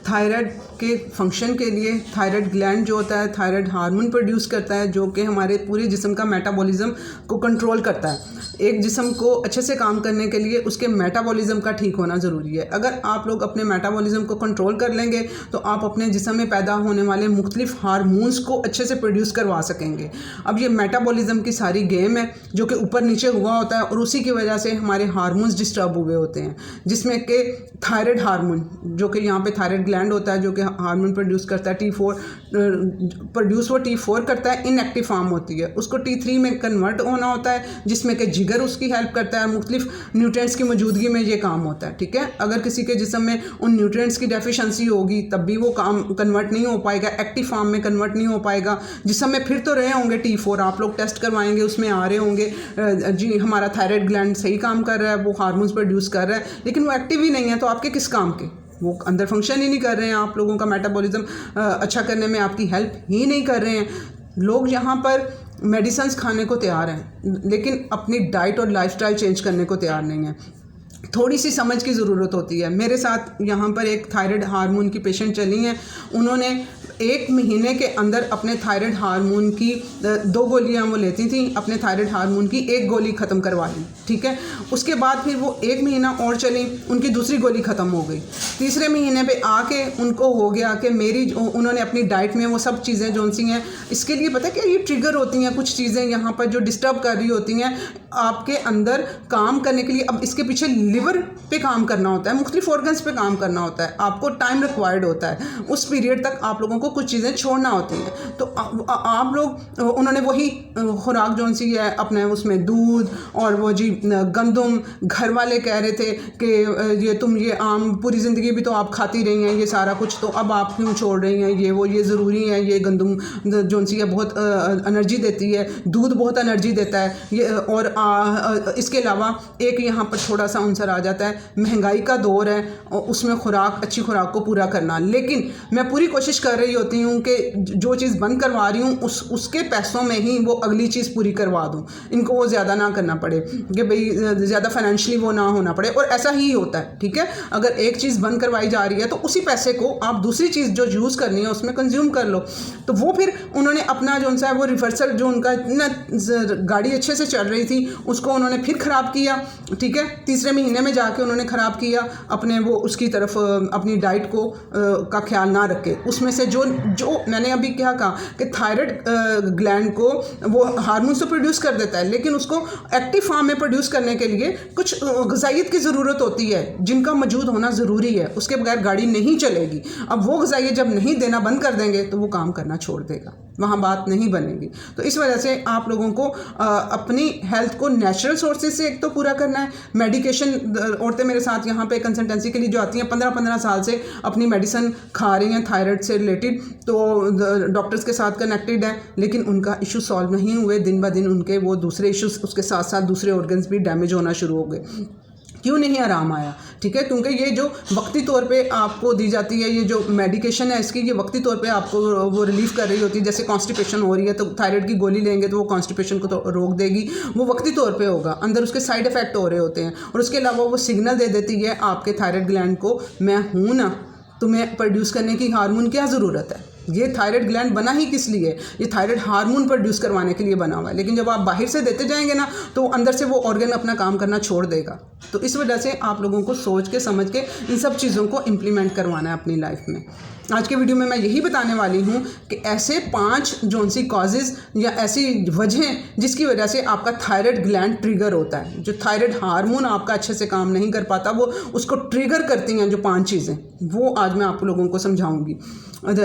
Thyroid के function के लिए थायराइड ग्लैंड जो होता है थायराइड हार्मोन प्रोड्यूस करता है, जो कि हमारे पूरे जिस्म का मेटाबॉलिज्म को कंट्रोल करता है। एक जिस्म को अच्छे से काम करने के लिए उसके मेटाबॉलिज्म का ठीक होना ज़रूरी है। अगर आप लोग अपने मेटाबॉलिज्म को कंट्रोल कर लेंगे तो आप अपने जिस्म में पैदा होने वाले मुख्तलिफ हार्मोन्स को अच्छे से प्रोड्यूस करवा सकेंगे। अब ये मेटाबॉलिज्म की सारी गेम है जो कि ऊपर नीचे हुआ होता है, और उसी की वजह से हमारे हार्मोन्स डिस्टर्ब हुए होते हैं, जिसमें कि थायराइड हार्मोन जो कि यहाँ पे थायराइड ग्लैंड होता है जो कि हार्मोन प्रोड्यूस करता है T4 प्रोड्यूस वो T4 करता है, इनएक्टिव फॉर्म होती है, उसको T3 में कन्वर्ट होना होता है, जिसमें कि जिगर उसकी हेल्प करता है। मुख्तलिफ न्यूट्रिएंट्स की मौजूदगी में ये काम होता है। ठीक है, अगर किसी के जिस्म में उन न्यूट्रिएंट्स की डेफिशिएंसी होगी तब भी वो काम कन्वर्ट नहीं हो पाएगा, एक्टिव फॉर्म में कन्वर्ट नहीं हो पाएगा। जिस्म में फिर तो रहे होंगे T4, आप लोग टेस्ट करवाएंगे उसमें आ रहे होंगे जी हमारा थायराइड ग्लैंड सही काम कर रहा है, वो हार्मोन्स प्रोड्यूस कर रहा है, लेकिन वो एक्टिव ही नहीं है, तो आपके किस काम के? वो अंदर फंक्शन ही नहीं कर रहे हैं, आप लोगों का मेटाबॉलिज्म अच्छा करने में आपकी हेल्प ही नहीं कर रहे हैं। लोग यहाँ पर मेडिसिन्स खाने को तैयार हैं, लेकिन अपनी डाइट और लाइफस्टाइल चेंज करने को तैयार नहीं है। थोड़ी सी समझ की ज़रूरत होती है। मेरे साथ यहाँ पर एक थायराइड हार्मोन की पेशेंट चली हैं, उन्होंने 1 महीने के अंदर अपने थायराइड हार्मोन की 2 गोलियाँ वो लेती थी, अपने थायराइड हार्मोन की 1 गोली ख़त्म करवा ली। ठीक है, उसके बाद फिर वो 1 महीना और चली, उनकी दूसरी गोली ख़त्म हो गई। तीसरे महीने पे आके उनको हो गया कि उन्होंने अपनी डाइट में वो सब चीज़ें जो सी हैं, इसके लिए पता क्या ये ट्रिगर होती हैं, कुछ चीज़ें यहाँ पर जो डिस्टर्ब कर रही होती हैं आपके अंदर काम करने के लिए। अब इसके पीछे लिवर पे काम करना होता है, मुख्तलिफ ऑर्गन्स पे काम करना होता है, आपको टाइम रिक्वायर्ड होता है, उस पीरियड तक आप लोगों को कुछ चीज़ें छोड़ना होती हैं। तो आप लोग उन्होंने वही खुराक जो सी है अपने उसमें दूध और वो जी गंदम, घर वाले कह रहे थे कि ये तुम ये आम पूरी ज़िंदगी भी तो आप खाती रही हैं ये सारा कुछ, तो अब आप क्यों छोड़ रही हैं ये ज़रूरी है, ये गंदम जो सी है बहुत एनर्जी देती है, दूध बहुत एनर्जी देता है ये। और इसके अलावा एक यहाँ पर थोड़ा सा आंसर आ जाता है, महंगाई का दौर है और उसमें अच्छी खुराक को पूरा करना। लेकिन मैं पूरी कोशिश कर रही होती हूँ कि जो चीज़ बंद करवा रही हूँ उसके पैसों में ही वो अगली चीज़ पूरी करवा दूँ, इनको वो ज़्यादा ना करना पड़े कि भाई ज़्यादा फाइनेंशियली वो ना होना पड़े। और ऐसा ही होता है। ठीक है, अगर एक चीज़ बंद करवाई जा रही है तो उसी पैसे को आप दूसरी चीज़ जो यूज़ करनी है उसमें कंज्यूम कर लो। तो वो फिर उन्होंने अपना जो सा वो रिवर्सल जो उनका इतना गाड़ी अच्छे से चल रही थी उसको उन्होंने फिर ख़राब किया। ठीक है, तीसरे महीने में जाके उन्होंने ख़राब किया अपने वो उसकी तरफ अपनी डाइट को का ख्याल ना रखे। उसमें से जो मैंने अभी क्या कहा कि थायराइड ग्लैंड को वो हार्मोन्स तो प्रोड्यूस कर देता है, लेकिन उसको एक्टिव फॉर्म में प्रोड्यूस करने के लिए कुछ ग़िज़ाइयत की ज़रूरत होती है जिनका मौजूद होना ज़रूरी है, उसके बगैर गाड़ी नहीं चलेगी। अब वो ग़िज़ाइयत जब नहीं देना बंद कर देंगे तो वो काम करना छोड़ देगा, वहाँ बात नहीं बनेगी। तो इस वजह से आप लोगों को अपनी हेल्थ को नेचुरल सोर्सेज से एक तो पूरा करना है। मेडिकेशन औरतें मेरे साथ यहाँ पे कंसल्टेंसी के लिए जो आती हैं 15-15 साल से अपनी मेडिसिन खा रही हैं थायराइड से रिलेटेड, तो डॉक्टर्स के साथ कनेक्टेड है, लेकिन उनका इशू सॉल्व नहीं हुए। दिन ब दिन उनके वो दूसरे इश्यूज उसके साथ साथ दूसरे ऑर्गन्स भी डैमेज होना शुरू हो गए। क्यों नहीं आराम आया? ठीक है, क्योंकि ये जो वक्ती तौर पे आपको दी जाती है, ये जो मेडिकेशन है इसकी ये वक्ती तौर पे आपको वो रिलीफ कर रही होती है। जैसे कॉन्स्टिपेशन हो रही है तो थायराइड की गोली लेंगे तो वो कॉन्स्टिपेशन को तो रोक देगी, वो वक्ती तौर पे होगा, अंदर उसके साइड इफ़ेक्ट हो रहे होते हैं। और उसके अलावा वो सिग्नल दे देती है आपके थायराइड ग्लैंड को, मैं हूँ ना, तुम्हें प्रोड्यूस करने की हार्मोन क्या ज़रूरत है? ये थायराइड ग्लैंड बना ही किस लिए? ये थायराइड हार्मोन प्रोड्यूस करवाने के लिए बना हुआ है। लेकिन जब आप बाहर से देते जाएंगे ना तो अंदर से वो ऑर्गन अपना काम करना छोड़ देगा। तो इस वजह से आप लोगों को सोच के समझ के इन सब चीज़ों को इम्प्लीमेंट करवाना है अपनी लाइफ में। आज के वीडियो में मैं यही बताने वाली हूँ कि ऐसे 5 जोनसी कॉजेज़ या ऐसी वजहें जिसकी वजह से आपका थायराइड ग्लैंड ट्रिगर होता है। जो थायराइड हार्मोन आपका अच्छे से काम नहीं कर पाता वो उसको ट्रिगर करती हैं जो 5 चीज़ें, वो आज मैं आप लोगों को समझाऊंगी।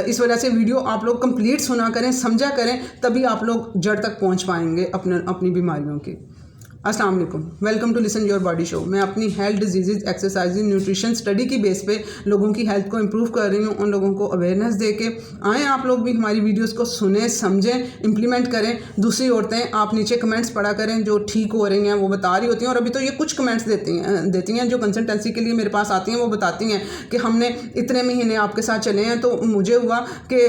इस वजह से वीडियो आप लोग कंप्लीट सुना करें, समझा करें, तभी आप लोग जड़ तक पहुँच पाएंगे अपनी बीमारियों की। अस्सलाम वालेकुम, welcome to listen your body show. मैं अपनी health, disease, exercise, nutrition study की बेस पे लोगों की हेल्थ को इम्प्रूव कर रही हूँ। उन लोगों को अवेयरनेस दे के आएँ, आप लोग भी हमारी वीडियोस को सुने, समझें, इम्प्लीमेंट करें। दूसरी औरतें आप नीचे कमेंट्स पढ़ा करें जो ठीक हो रही हैं, वो बता रही होती हैं। और अभी तो ये कुछ कमेंट्स देती हैं जो कंसल्टेंसी के लिए मेरे पास आती हैं, वो बताती हैं कि हमने इतने महीने आपके साथ चले हैं तो मुझे हुआ कि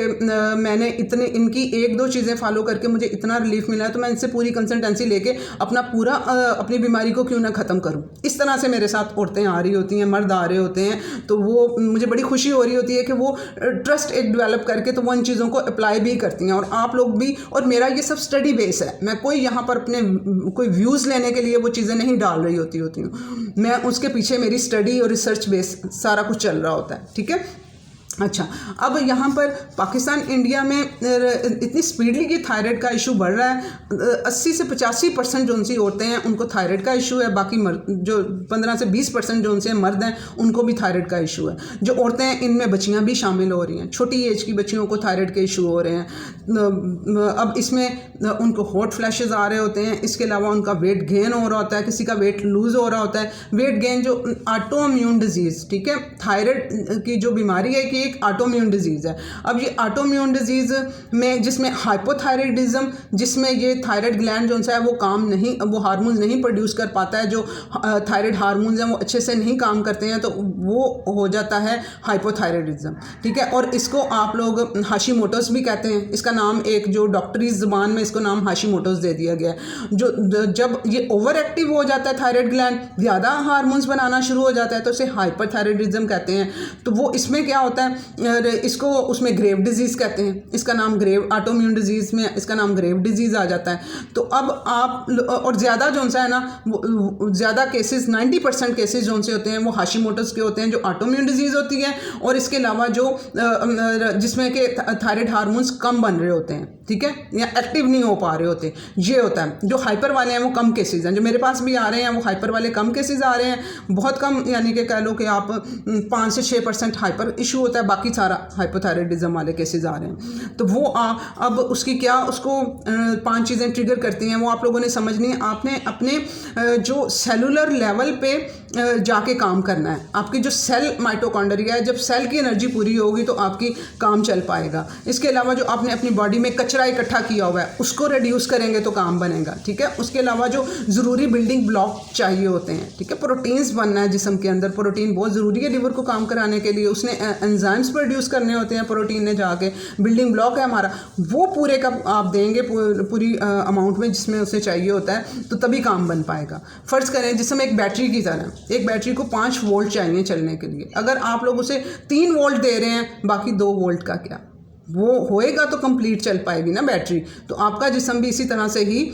मैंने इनकी 1-2 चीज़ें फॉलो करके मुझे इतना रिलीफ मिला है, तो मैं इनसे पूरी कंसल्टेंसी लेके अपना पूरा अपनी बीमारी को क्यों ना ख़त्म करूं। इस तरह से मेरे साथ औरतें आ रही होती हैं, मर्द आ रहे होते हैं, तो वो मुझे बड़ी खुशी हो रही होती है कि वो ट्रस्ट एक डेवलप करके तो वो इन चीज़ों को अप्लाई भी करती हैं। और आप लोग भी, और मेरा ये सब स्टडी बेस है, मैं कोई यहाँ पर अपने कोई व्यूज़ लेने के लिए वो चीज़ें नहीं डाल रही होती हूँ, मैं उसके पीछे मेरी स्टडी और रिसर्च बेस सारा कुछ चल रहा होता है। ठीक है। अच्छा, अब यहाँ पर पाकिस्तान इंडिया में इतनी स्पीडली कि थायराइड का इशू बढ़ रहा है। 80 से 85% जो उनसी औरतें हैं उनको थायराइड का इशू है, बाकी जो 15 से 20% जो उनसे मर्द हैं उनको भी थायराइड का इशू है। जो औरतें हैं इनमें बच्चियाँ भी शामिल हो रही हैं, छोटी एज की बच्चियों को थायराइड के इशू हो रहे हैं। अब इसमें उनको हॉट फ्लैशेस आ रहे होते हैं, इसके अलावा उनका वेट गेन हो रहा होता है, किसी का वेट लूज़ हो रहा होता है। वेट गेन जो ऑटोइम्यून डिजीज़, ठीक है, थायराइड की जो बीमारी है कि एक ऑटोइम्यून डिजीज़ है। अब ये ऑटोइम्यून डिजीज़ में जिसमें हाइपोथायराइडिज्म, जिसमें ये थायराइड ग्लैंड जो है वो काम नहीं, वो हार्मोन्स नहीं प्रोड्यूस कर पाता है, जो थायराइड हार्मोन्स हैं वो अच्छे से नहीं काम करते हैं, तो वो हो जाता है हाइपोथायराइडिज्म। ठीक है। और इसको आप लोग हाशीमोटोस भी कहते हैं। इसका नाम एक जो डॉक्टरी ज़बान में इसको नाम हाशीमोटोस दे दिया गया है। जो जब ये ओवर एक्टिव हो जाता है थायराइड ग्लैंड, ज़्यादा हार्मोन्स बनाना शुरू हो जाता है, तो उसे हाइपरथायराइडिज्म कहते हैं। तो वो इसमें क्या होता है, इसको उसमें ग्रेव डिजीज़ कहते हैं। इसका नाम ग्रेव, ऑटोइम्यून डिजीज़ में इसका नाम ग्रेव डिजीज़ आ जाता है। तो अब आप, और ज़्यादा जो है ना, ज़्यादा केसेस 90% केसेस जो से होते हैं वो हाशीमोटोस के होते हैं, जो ऑटोइम्यून डिजीज़ होती है, और इसके अलावा जो जिसमें के थायराइड हार्मोन्स कम बन रहे होते हैं, ठीक है, या एक्टिव नहीं हो पा रहे होते, ये होता है। जो हाइपर वाले हैं वो कम केसेस हैं, जो मेरे पास भी आ रहे हैं वो हाइपर वाले कम केसेस आ रहे हैं, बहुत कम, यानी कि कह लो कि आप 5 से 6% हाइपर इशू होता है, बाकी सारा हाइपोथायराइडिज्म वाले केसेस आ रहे हैं। तो वो अब उसकी क्या, उसको 5 चीज़ें ट्रिगर करती हैं, वो आप लोगों ने समझनी है। आपने अपने जो सेलुलर लेवल पे जाके काम करना है। आपकी जो सेल माइटोकॉन्ड्रिया है, जब सेल की एनर्जी पूरी होगी तो आपकी काम चल पाएगा। इसके अलावा जो आपने अपनी बॉडी में कचरा इकट्ठा किया हुआ है उसको रिड्यूस करेंगे तो काम बनेगा। ठीक है। उसके अलावा जो ज़रूरी बिल्डिंग ब्लॉक चाहिए होते हैं, ठीक है, प्रोटीन्स बनना है जिस्म के अंदर, प्रोटीन बहुत ज़रूरी है लिवर को काम कराने के लिए, उसने एंजाइम्स प्रोड्यूस करने होते हैं, प्रोटीन ने जाके बिल्डिंग ब्लॉक है हमारा, वो पूरे का आप देंगे पूरी अमाउंट में जिसमें उसे चाहिए होता है, तो तभी काम बन पाएगा। फ़र्ज़ करें जिसम एक बैटरी की तरह, एक बैटरी को 5 वोल्ट चाहिए चलने के लिए, अगर आप लोग उसे 3 वोल्ट दे रहे हैं, बाकी 2 वोल्ट का क्या, वो होएगा तो कंप्लीट चल पाएगी ना बैटरी। तो आपका जिस्म भी इसी तरह से ही,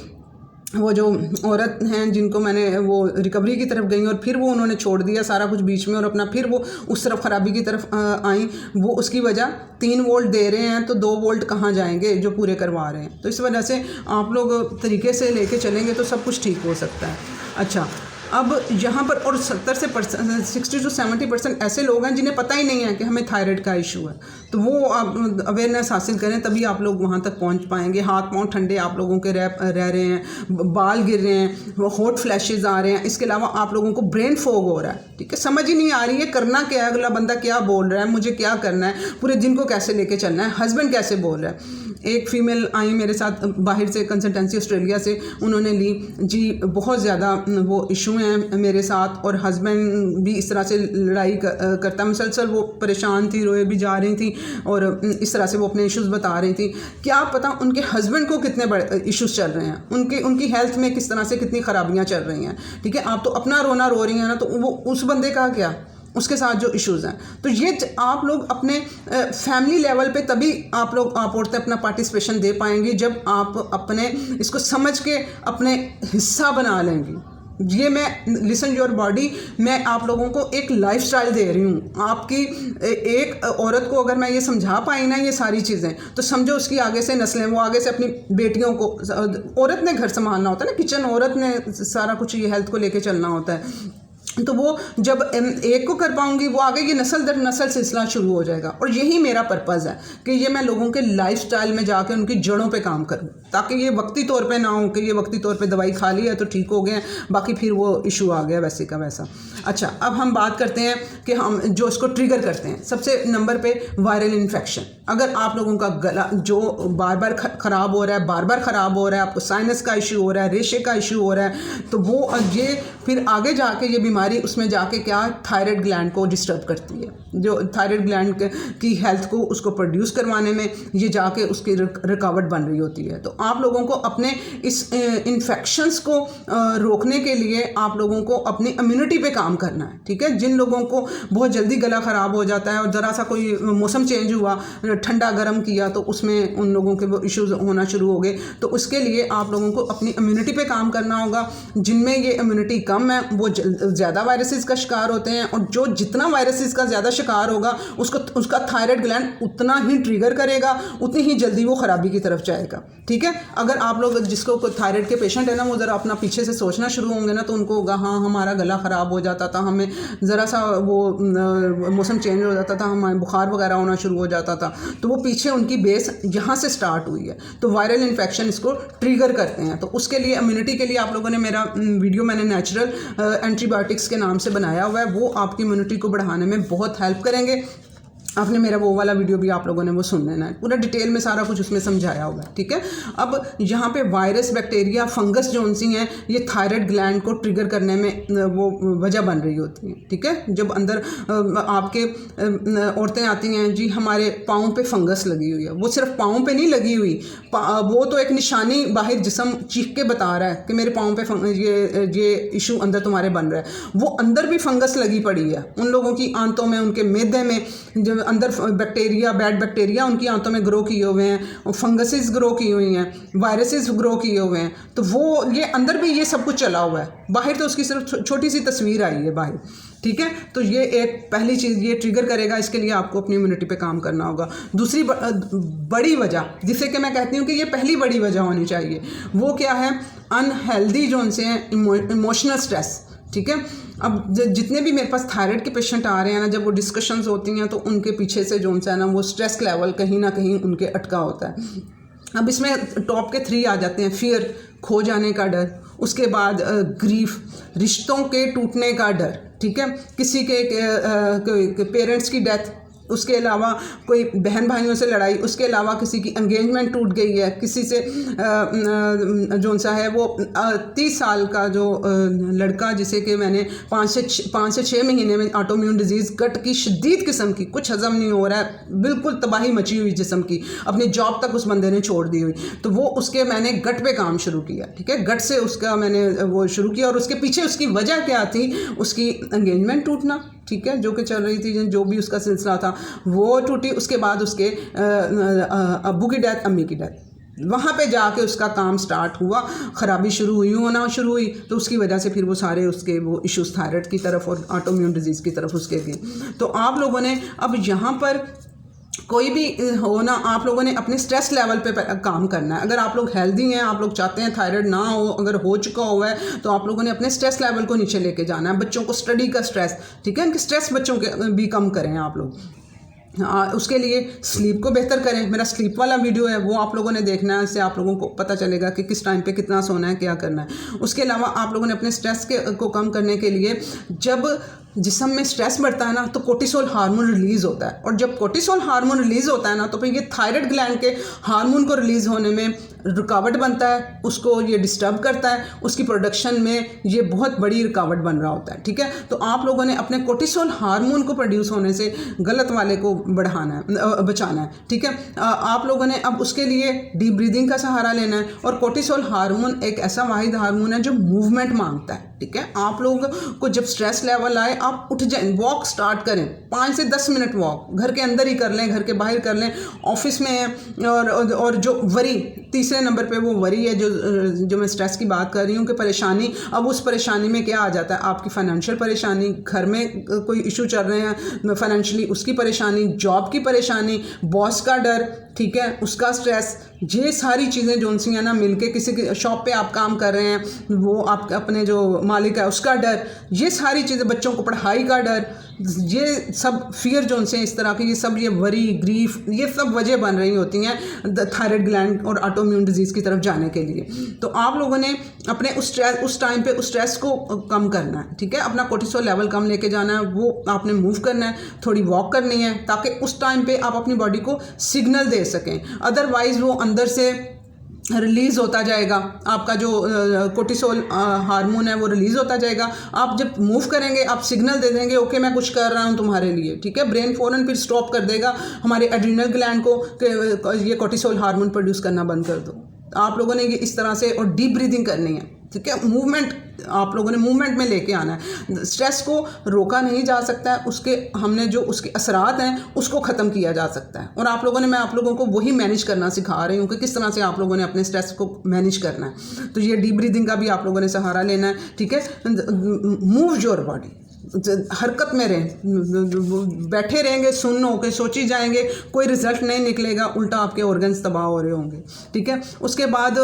वो जो औरत हैं जिनको मैंने वो रिकवरी की तरफ गई और फिर वो उन्होंने छोड़ दिया सारा कुछ बीच में और अपना फिर वो उस तरफ ख़राबी की तरफ आई, वो उसकी वजह 3 वोल्ट दे रहे हैं तो 2 वोल्ट कहाँ जाएंगे जो पूरे करवा रहे हैं। तो इस वजह से आप लोग तरीके से लेके चलेंगे तो सब कुछ ठीक हो सकता है। अच्छा, अब यहाँ पर और 60 to 70% ऐसे लोग हैं जिन्हें पता ही नहीं है कि हमें थायराइड का इशू है, तो वो आप अवेयरनेस हासिल करें तभी आप लोग वहाँ तक पहुँच पाएंगे। हाथ पाँव ठंडे आप लोगों के रह रहे हैं, बाल गिर रहे हैं, हॉट फ्लैशेस आ रहे हैं, इसके अलावा आप लोगों को ब्रेन फॉग हो रहा है, ठीक है, समझ ही नहीं आ रही है करना क्या है, अगला बंदा क्या बोल रहा है, मुझे क्या करना है, पूरे दिन को कैसे लेके चलना है, हस्बैंड कैसे बोल रहा है। एक फ़ीमेल आई मेरे साथ बाहर से, कंसल्टेंसी ऑस्ट्रेलिया से उन्होंने ली जी, बहुत ज़्यादा वो इशू हैं मेरे साथ और हस्बैंड भी इस तरह से लड़ाई करता, मुसलसल वो परेशान थी, रोए भी जा रही थी और इस तरह से वो अपने इश्यूज़ बता रही थी। क्या पता उनके हस्बैंड को कितने बड़े इश्यूज़ चल रहे हैं, उनकी हेल्थ में किस तरह से कितनी ख़राबियाँ चल रही हैं। ठीक है, आप तो अपना रोना रो रही हैं ना, तो वो उस बंदे का क्या, उसके साथ जो इश्यूज़ हैं। तो ये आप लोग अपने फैमिली लेवल पे तभी आप औरतें अपना पार्टिसिपेशन दे पाएंगी जब आप अपने इसको समझ के अपने हिस्सा बना लेंगी। ये मैं लिसन योर बॉडी, मैं आप लोगों को एक लाइफस्टाइल दे रही हूँ। आपकी एक औरत को अगर मैं ये समझा पाई ना ये सारी चीज़ें, तो समझो उसकी आगे से नस्लें, वो आगे से अपनी बेटियों को, औरत ने घर संभालना होता है ना, किचन औरत ने सारा कुछ ये हेल्थ को लेके चलना होता है, तो वो जब एक को कर पाऊंगी वो आगे ये नस्ल दर नस्ल सिलसिला शुरू हो जाएगा। और यही मेरा पर्पज़ है कि ये मैं लोगों के लाइफस्टाइल में जाके उनकी जड़ों पे काम करूं, ताकि ये वक्ती तौर पे ना हो कि ये वक्ती तौर पे दवाई खा ली है तो ठीक हो गए, बाकी फिर वो इशू आ गया वैसे का वैसा। अच्छा, अब हम बात करते हैं कि हम जो इसको ट्रिगर करते हैं। सबसे नंबर पे वायरल इन्फेक्शन। अगर आप लोगों का गला जो बार बार ख़राब हो रहा है, बार बार ख़राब हो रहा है, आपको साइनस का इशू हो रहा है, रेशे का इशू हो रहा है, तो वो ये फिर आगे जाके ये बीमारी बीमारी उसमें जाके क्या थायराइड ग्लैंड को डिस्टर्ब करती है, जो थायराइड ग्लैंड की हेल्थ को उसको प्रोड्यूस करवाने में ये जाके उसकी रुकावट बन रही होती है। तो आप लोगों को अपने इस इन्फेक्शंस को रोकने के लिए आप लोगों को अपनी इम्यूनिटी पे काम करना है, ठीक है। जिन लोगों को बहुत जल्दी गला ख़राब हो जाता है और ज़रा सा कोई मौसम चेंज हुआ, ठंडा गर्म किया, तो उसमें उन लोगों के वो इश्यूज़ होना शुरू हो गए। तो उसके लिए आप लोगों को अपनी इम्यूनिटी पे काम करना होगा। जिनमें ये इम्यूनिटी कम है वो ज़्यादा वायरसेस का शिकार होते हैं, और जो जितना वायरसेस का ज़्यादा शिकार होगा उसका थायराइड ग्लैंड उतना ही ट्रिगर करेगा, उतनी ही जल्दी वो ख़राबी की तरफ जाएगा, ठीक है। अगर आप लोग जिसको थायराइड के पेशेंट है ना, वो ज़रा अपना पीछे से सोचना शुरू होंगे ना, तो उनको होगा हाँ हमारा गला ख़राब हो जाता था, हमें ज़रा सा वो मौसम चेंज हो जाता था, हमें बुखार वगैरह होना शुरू हो जाता था, तो वो पीछे उनकी बेस यहाँ से स्टार्ट हुई है। तो वायरल इन्फेक्शन इसको ट्रिगर करते हैं। तो उसके लिए इम्यूनिटी के लिए आप लोगों ने मेरा वीडियो मैंने नेचुरल एंटीबायोटिक्स के नाम से बनाया हुआ है, वो आपकी इम्यूनिटी को बढ़ाने में बहुत हेल्प करेंगे। आपने मेरा वो वाला वीडियो भी आप लोगों ने वो सुन लेना है, पूरा डिटेल में सारा कुछ उसमें समझाया हुआ है, ठीक है। अब यहाँ पे वायरस, बैक्टीरिया, फंगस जो सी हैं, ये थायराइड ग्लैंड को ट्रिगर करने में वो वजह बन रही होती हैं, ठीक है। जब अंदर आपके औरतें आती हैं, जी हमारे पाँव पे फंगस लगी हुई है, वो सिर्फ पाँव पे नहीं लगी हुई, वो तो एक निशानी बाहर जिस्म चीख के बता रहा है कि मेरे पाँव पे ये इशू अंदर तुम्हारे बन रहा है। वो अंदर भी फंगस लगी पड़ी है, उन लोगों की आंतों में, उनके मैदे में जो अंदर बैक्टीरिया, बैड बैक्टीरिया उनकी आंतों में ग्रो किए हुए हैं, फंगसेस ग्रो की हुई हैं, वायरसेस ग्रो किए हुए हैं। तो वो ये अंदर भी ये सब कुछ चला हुआ है, बाहर तो उसकी सिर्फ छोटी सी तस्वीर आई है बाहर, ठीक है। तो ये एक पहली चीज़ ये ट्रिगर करेगा, इसके लिए आपको अपनी इम्यूनिटी पे काम करना होगा। दूसरी बड़ी वजह जिसे कि मैं कहती हूँ कि ये पहली बड़ी वजह होनी चाहिए, वो क्या है, अनहेल्दी जो उनसे इमोशनल स्ट्रेस, ठीक है। अब जितने भी मेरे पास थायराइड के पेशेंट आ रहे हैं ना, जब वो डिस्कशंस होती हैं तो उनके पीछे से जो है ना वो स्ट्रेस लेवल कहीं ना कहीं उनके अटका होता है। अब इसमें टॉप के 3 आ जाते हैं, फियर, खो जाने का डर, उसके बाद ग्रीफ, रिश्तों के टूटने का डर, ठीक है, किसी के पेरेंट्स की डेथ, उसके अलावा कोई बहन भाइयों से लड़ाई, उसके अलावा किसी की एंगेजमेंट टूट गई है, किसी से जो सा है वो 30 साल का जो लड़का जिसे कि मैंने 5 से 6 महीने में ऑटोइम्यून डिजीज़, गट की शदीद किस्म की, कुछ हज़म नहीं हो रहा है, बिल्कुल तबाही मची हुई जिस्म की, अपनी जॉब तक उस बंदे ने छोड़ दी हुई। तो वो उसके मैंने गट पे काम शुरू किया, ठीक है, गट से उसका मैंने वो शुरू किया, और उसके पीछे उसकी वजह क्या थी, उसकी एंगेजमेंट टूटना, ठीक है, जो कि चल रही थी, जो भी उसका सिलसिला था वो टूटी। उसके बाद उसके अब्बू की डेथ, अम्मी की डेथ, वहाँ पे जाके उसका काम स्टार्ट हुआ, ख़राबी होना शुरू हुई। तो उसकी वजह से फिर वो सारे उसके वो इश्यूज़ थायराइड की तरफ और ऑटोइम्यून डिजीज़ की तरफ उसके गए। तो आप लोगों ने अब यहाँ पर कोई भी हो ना, आप लोगों ने अपने स्ट्रेस लेवल पे काम करना है। अगर आप लोग हेल्दी हैं, आप लोग चाहते हैं थायराइड ना हो, अगर हो चुका हुआ है, तो आप लोगों ने अपने स्ट्रेस लेवल को नीचे लेके जाना है। बच्चों को स्टडी का स्ट्रेस, ठीक है, इनके स्ट्रेस बच्चों के भी कम करें आप लोग। उसके लिए स्लीप को बेहतर करें। मेरा स्लीप वाला वीडियो है, वो आप लोगों ने देखना है, इससे आप लोगों को पता चलेगा कि किस टाइम पे कितना सोना है, क्या करना है। उसके अलावा आप लोगों ने अपने स्ट्रेस को कम करने के लिए, जब जिस्म में स्ट्रेस बढ़ता है ना, तो कोर्टिसोल हार्मोन रिलीज़ होता है, और जब कोर्टिसोल हार्मोन रिलीज़ होता है ना, तो फिर ये थायराइड ग्लैंड के हार्मोन को रिलीज़ होने में रुकावट बनता है, उसको ये डिस्टर्ब करता है, उसकी प्रोडक्शन में ये बहुत बड़ी रुकावट बन रहा होता है, ठीक है। तो आप लोगों ने अपने कोर्टिसोल हार्मोन को प्रोड्यूस होने से गलत वाले को बचाना है, ठीक है। आप लोगों ने अब उसके लिए डीप ब्रीदिंग का सहारा लेना है, और कोर्टिसोल हार्मोन एक ऐसा वाहिद हार्मोन है जो मूवमेंट मांगता है, ठीक है। आप लोगों को जब स्ट्रेस लेवल आए, आप उठ जाएं, वॉक स्टार्ट करें, 5 से 10 मिनट वॉक, घर के अंदर ही कर लें, घर के बाहर कर लें, ऑफिस में है। और जो वरी, तीसरे नंबर पे वो वरी है, जो मैं स्ट्रेस की बात कर रही हूँ कि परेशानी। अब उस परेशानी में क्या आ जाता है, आपकी फाइनेंशियल परेशानी, घर में कोई इशू चल रहे हैं फाइनेंशियली, उसकी परेशानी, जॉब की परेशानी, बॉस का डर, ठीक है, उसका स्ट्रेस, ये सारी चीज़ें जो सी हैं ना, मिलके किसी की शॉप पे आप काम कर रहे हैं, वो आप अपने जो मालिक है उसका डर, ये सारी चीज़ें, बच्चों को पढ़ाई का डर, ये सब फियर जो से इस तरह की, ये सब, ये वरी, ग्रीफ, ये सब वजह बन रही होती हैं थायराइड ग्लैंड और ऑटोइम्यून डिजीज़ की तरफ जाने के लिए। तो आप लोगों ने अपने उस टाइम पे उस स्ट्रेस को कम करना है, ठीक है, अपना कोर्टिसोल लेवल कम लेके जाना है, वो आपने मूव करना है, थोड़ी वॉक करनी है, ताकि उस टाइम पे आप अपनी बॉडी को सिग्नल दे सकें। अदरवाइज़ वो अंदर से रिलीज़ होता जाएगा, आपका जो कोर्टिसोल हार्मोन है वो रिलीज़ होता जाएगा। आप जब मूव करेंगे आप सिग्नल दे देंगे ओके मैं कुछ कर रहा हूँ तुम्हारे लिए, ठीक है। ब्रेन फ़ौरन फिर स्टॉप कर देगा हमारे एड्रिनल ग्लैंड को कि ये कोर्टिसोल हार्मोन प्रोड्यूस करना बंद कर दो। आप लोगों ने ये इस तरह से और डीप ब्रीदिंग करनी है, ठीक है। मूवमेंट आप लोगों ने मूवमेंट में लेके आना है। स्ट्रेस को रोका नहीं जा सकता है, उसके हमने जो उसके असरात हैं उसको ख़त्म किया जा सकता है। और आप लोगों ने मैं आप लोगों को वही मैनेज करना सिखा रही हूँ कि किस तरह से आप लोगों ने अपने स्ट्रेस को मैनेज करना है। तो ये डीप ब्रीदिंग का भी आप लोगों ने सहारा लेना है, ठीक है। मूव योर बॉडी, हरकत में रहें। बैठे रहेंगे सुन्न होकर सोची जाएंगे, कोई रिजल्ट नहीं निकलेगा, उल्टा आपके ऑर्गन्स तबाह हो रहे होंगे, ठीक है। उसके बाद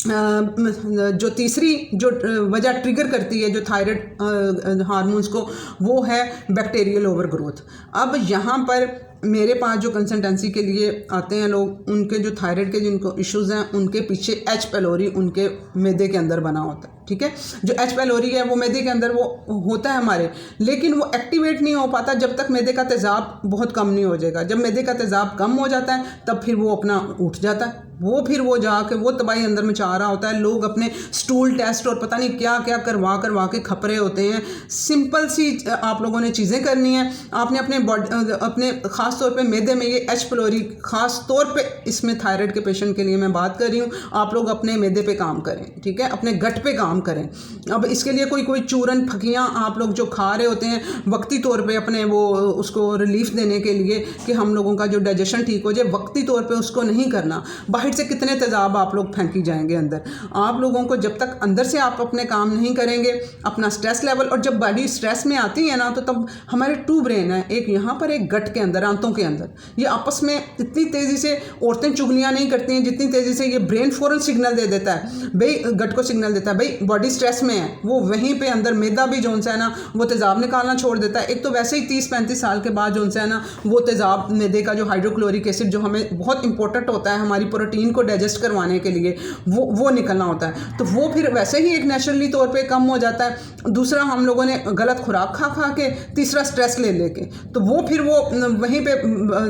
जो तीसरी जो वजह ट्रिगर करती है जो थायराइड हार्मोन्स को, वो है बैक्टीरियल ओवरग्रोथ। अब यहाँ पर मेरे पास जो कंसल्टेंसी के लिए आते हैं लोग, उनके जो थायराइड के जिनको इश्यूज़ हैं उनके पीछे एच पैलोरी उनके मैदे के अंदर बना होता है, ठीक है। जो एच पैलोरी है वो मैदे के अंदर वो होता है हमारे, लेकिन वो एक्टिवेट नहीं हो पाता जब तक मैदे का तेज़ाब बहुत कम नहीं हो जाएगा। जब मैदे का तेज़ाब कम हो जाता है तब फिर वो अपना उठ जाता है, फिर वो जाके वो तबाही अंदर में चाह रहा होता है। लोग अपने स्टूल टेस्ट और पता नहीं क्या क्या करवा के खप रहे होते हैं। सिंपल सी आप लोगों ने चीज़ें करनी है। आपने अपने बॉडी अपने ख़ास तौर पे मैदे में ये एच पैलोरी, ख़ास तौर पे इसमें थायराइड के पेशेंट के लिए मैं बात कर रही हूँ। आप लोग अपने मैदे पे काम करें, ठीक है, अपने गट पे काम करें। अब इसके लिए कोई चूरन फकियाँ आप लोग जो खा रहे होते हैं वक्ती तौर पे अपने वो उसको रिलीफ देने के लिए कि हम लोगों का जो डाइजेशन ठीक हो जाए, वक्ती तौर पे उसको नहीं करना। बाहर से कितने तेज़ाब आप लोग फेंकी जाएंगे अंदर। आप लोगों को जब तक अंदर से आप अपने काम नहीं करेंगे, अपना स्ट्रेस लेवल, और जब बॉडी स्ट्रेस में आती है ना तो तब हमारे टू ब्रेन है, एक यहाँ पर एक गट के अंदर, आंतों के अंदर, ये आपस में इतनी तेज़ी से औरतें चुगलियाँ नहीं करती हैं जितनी तेज़ी से ये ब्रेन फ़ौरन सिग्नल दे देता है, भाई गट को सिग्नल देता है भाई बॉडी स्ट्रेस में है। वो वहीं पे अंदर मैदा भी जो सा है ना वो तेज़ाब निकालना छोड़ देता है। एक तो वैसे ही 30-35 साल के बाद जो सा है ना वो तेज़ाब मैदे का जो हाइड्रोक्लोरिक एसिड जो हमें बहुत इंपॉर्टेंट होता है हमारी प्रोटीन को डाइजेस्ट करवाने के लिए, वो निकलना होता है। तो वो फिर वैसे ही एक नेचुरली तौर पे कम हो जाता है। दूसरा हम लोगों ने गलत खुराक खा के, तीसरा स्ट्रेस ले लेके, तो वो फिर वो वहीं पे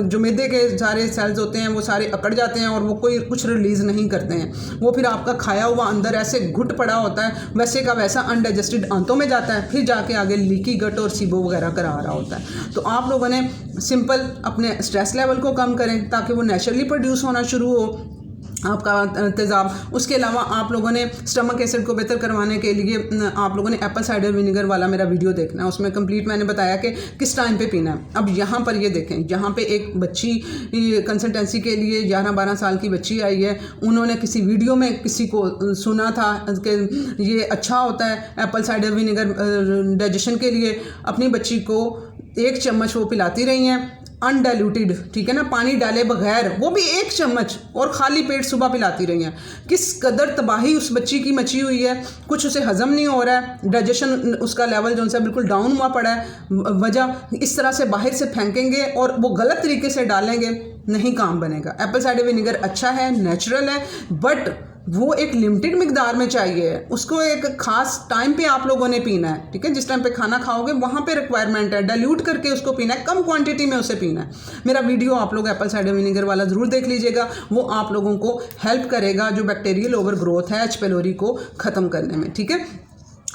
जो मैदे के सारे सेल्स होते हैं वो सारे अकड़ जाते हैं और वो कोई कुछ रिलीज़ नहीं करते हैं। वो फिर आपका खाया हुआ अंदर ऐसे घुट पड़ा होता है, वैसे का वैसा अनडाइजेस्टेड आंतों में जाता है, फिर जाके आगे लीकी गट और सीबो वगैरह करा रहा होता है। तो आप लोगों ने सिंपल अपने स्ट्रेस लेवल को कम करें ताकि वो नेचुरली प्रोड्यूस होना शुरू हो आपका तेज़ाब। उसके अलावा आप लोगों ने स्टमक एसिड को बेहतर करवाने के लिए आप लोगों ने एप्पल साइडर विनेगर वाला मेरा वीडियो देखना है, उसमें कंप्लीट मैंने बताया कि किस टाइम पे पीना है। अब यहाँ पर ये देखें, यहाँ पे एक बच्ची कंसल्टेंसी के लिए 11-12 साल की बच्ची आई है। उन्होंने किसी वीडियो में किसी को सुना था कि ये अच्छा होता है एप्पल साइडर विनेगर डाइजेशन के लिए। अपनी बच्ची को 1 चम्मच वो पिलाती रही हैं अनडाइल्यूटेड, ठीक है ना, पानी डाले बगैर, वो भी 1 चम्मच, और खाली पेट सुबह पिलाती रही हैं। किस कदर तबाही उस बच्ची की मची हुई है, कुछ उसे हजम नहीं हो रहा है, डाइजेशन उसका लेवल जो है बिल्कुल डाउन हुआ पड़ा है। वजह इस तरह से बाहर से फेंकेंगे और वो गलत तरीके से डालेंगे, नहीं काम बनेगा। एप्पल साइडर विनेगर अच्छा है, नेचुरल है, बट वो एक लिमिटेड मिकदार में चाहिए। उसको एक ख़ास टाइम पे आप लोगों ने पीना है, ठीक है। जिस टाइम पे खाना खाओगे वहाँ पे रिक्वायरमेंट है, डाइल्यूट करके उसको पीना है, कम क्वांटिटी में उसे पीना है। मेरा वीडियो आप लोग एप्पल साइडर विनेगर वाला ज़रूर देख लीजिएगा, वो आप लोगों को हेल्प करेगा जो बैक्टीरियल ओवर ग्रोथ है एच पैलोरी को ख़त्म करने में, ठीक है।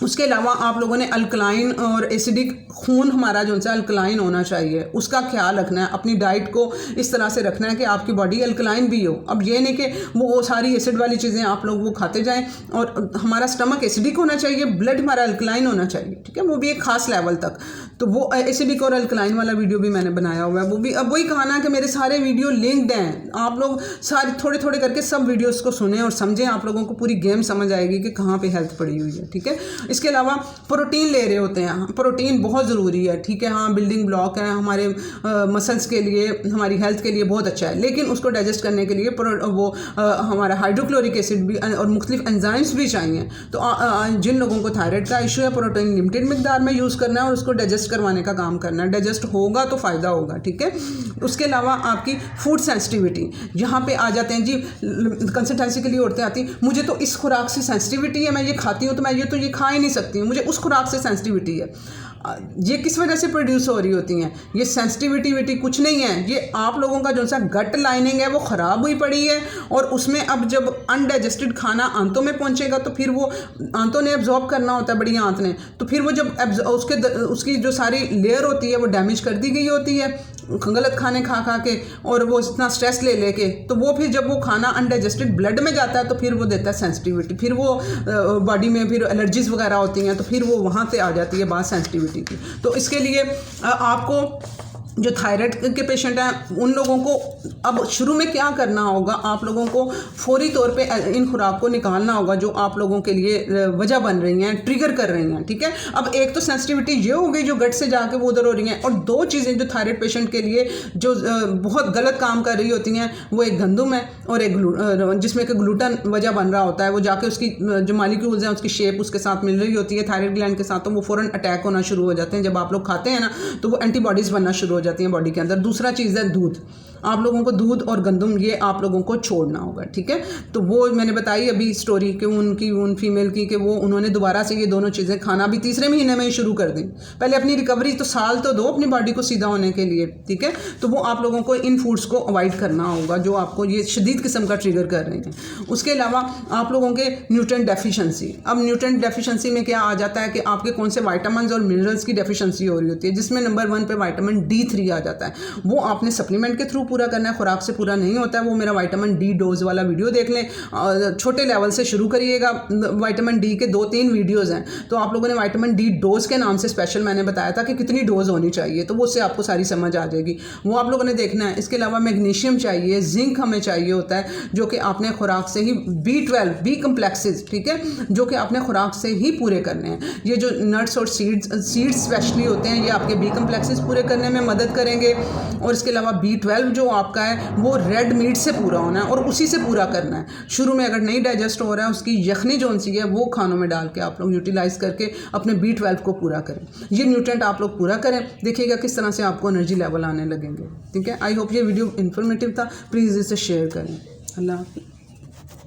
उसके अलावा आप लोगों ने अल्कलाइन और एसिडिक खून हमारा जो है अल्कलाइन होना चाहिए, उसका ख्याल रखना है। अपनी डाइट को इस तरह से रखना है कि आपकी बॉडी अल्कलाइन भी हो। अब ये नहीं कि वो सारी एसिड वाली चीज़ें आप लोग वो खाते जाएं, और हमारा स्टमक एसिडिक होना चाहिए, ब्लड हमारा अल्कलाइन होना चाहिए, ठीक है, वो भी एक ख़ास लेवल तक। तो वो एसिडिक और अल्कलाइन वाला वीडियो भी मैंने बनाया हुआ है, वो भी। अब वही कहा कि मेरे सारे वीडियो लिंक्ड हैं, आप लोग सारे थोड़े थोड़े करके सब वीडियोज़ को सुनें और समझें, आप लोगों को पूरी गेम समझ आएगी कि कहाँ पर हेल्थ पड़ी हुई है, ठीक है। इसके अलावा प्रोटीन ले रहे होते हैं, प्रोटीन बहुत ज़रूरी है, ठीक है। हाँ, बिल्डिंग ब्लॉक है हमारे मसल्स के लिए, हमारी हेल्थ के लिए बहुत अच्छा है, लेकिन उसको डाइजेस्ट करने के लिए हमारा हाइड्रोक्लोरिक एसिड भी और मुख्तलिफ एंजाइम्स भी चाहिए। तो जिन लोगों को थायराइड का इशू है, प्रोटीन लिमिटेड मिकदार में यूज़ करना है और उसको डाइजेस्ट करवाने का काम करना है। डाइजेस्ट होगा तो फ़ायदा होगा, ठीक है। उसके अलावा आपकी फूड सेंसिटिविटी, यहाँ पे आ जाते हैं जी। कंसल्टेंसी के लिए औरतें आती, मुझे तो इस खुराक से सेंसिटिविटी है, मैं ये खाती हूँ तो मैं ये खा ही नहीं सकती हूँ, मुझे उस खुराक से सेंसिटिविटी है। ये किस वजह से प्रोड्यूस हो रही होती हैं? ये सेंसिटिविटी कुछ नहीं है, ये आप लोगों का जो सा गट लाइनिंग है वो ख़राब हुई पड़ी है, और उसमें अब जब अनडाइजेस्टेड खाना आंतों में पहुंचेगा तो फिर वो आंतों ने एब्जॉर्ब करना होता है, बड़ी आंत ने, तो फिर वो जब उसकी जो सारी लेयर होती है वो डैमेज कर दी गई होती है गलत खाने खा खा के, और वो इतना स्ट्रेस ले लेके, तो वो फिर जब वो खाना अनडाइजेस्टेड ब्लड में जाता है तो फिर वो देता है सेंसिटिविटी, फिर वो बॉडी में फिर एलर्जीज वगैरह होती हैं, तो फिर वो वहाँ से आ जाती है बात सेंसिटिविटी की। तो इसके लिए आपको जो थायराइड के पेशेंट हैं उन लोगों को अब शुरू में क्या करना होगा, आप लोगों को फौरी तौर पे इन खुराक को निकालना होगा जो आप लोगों के लिए वजह बन रही हैं, ट्रिगर कर रही हैं, ठीक है। अब एक तो सेंसिटिविटी ये हो गई जो गट से जाके वो उधर हो रही हैं, और दो चीज़ें जो थायराइड पेशेंट के लिए जो बहुत गलत काम कर रही होती हैं, वो एक गंदम है और एक जिसमें कि ग्लूटन वजह बन रहा होता है, वो जाके उसकी जो मालिक्यूल्स हैं उसकी शेप उसके साथ मिल रही होती है थायराइड ग्लैंड के साथ, तो वो फ़ौरन अटैक होना शुरू हो जाते हैं। जब आप लोग खाते हैं ना तो वो एंटीबॉडीज़ बनना शुरू हो जाती हैं बॉडी के अंदर। दूसरा चीज़ है दूध, आप लोगों को दूध और गंदम ये आप लोगों को छोड़ना होगा, ठीक है। तो वो मैंने बताई अभी स्टोरी कि उन फीमेल की कि वो उन्होंने दोबारा से ये दोनों चीज़ें खाना भी तीसरे महीने में ही शुरू कर दी। पहले अपनी रिकवरी तो साल तो दो अपनी बॉडी को सीधा होने के लिए, ठीक है। तो वो आप लोगों को इन फूड्स को अवॉइड करना होगा जो आपको ये शदीद किस्म का ट्रिगर कर रहे हैं। उसके अलावा आप लोगों के न्यूट्रिएंट डेफिशिएंसी, अब न्यूट्रिएंट डेफिशिएंसी में क्या आ जाता है कि आपके कौन से विटामिन्स और मिनरल्स की डेफिशिएंसी हो रही होती है, जिसमें नंबर 1 पे विटामिन D3 आ जाता है। वो आपने सप्लीमेंट के थ्रू पूरा करना है, खुराक से पूरा नहीं होता है। वो मेरा विटामिन D डोज वाला वीडियो देख लें, छोटे लेवल से शुरू करिएगा। विटामिन D के 2-3 वीडियोज़ हैं, तो आप लोगों ने विटामिन D डोज के नाम से स्पेशल मैंने बताया था कि कितनी डोज होनी चाहिए, तो वो उससे आपको सारी समझ आ जाएगी, वो आप लोगों ने देखना है। इसके अलावा मैग्नीशियम चाहिए, जिंक हमें चाहिए होता है, जो कि आपने खुराक से ही B12 B कम्प्लेक्सेस, ठीक है, जो कि आपने खुराक से ही पूरे करने हैं। ये जो नट्स और सीड्स स्पेशली होते हैं, ये आपके B कम्प्लेक्सेस पूरे करने में मदद करेंगे। और इसके अलावा B12 जो आपका है वो रेड मीट से पूरा होना है और उसी से पूरा करना है। शुरू में अगर नहीं डाइजेस्ट हो रहा है, उसकी यखनी जो सी है वो खानों में डाल के आप लोग यूटिलाइज करके अपने B12 को पूरा करें। ये न्यूट्रिएंट आप लोग पूरा करें, देखिएगा किस तरह से आपको एनर्जी लेवल आने लगेंगे, ठीक है। आई होप ये वीडियो इन्फॉर्मेटिव था, प्लीज़ इसे शेयर करें। अल्लाह हाफ़िज़।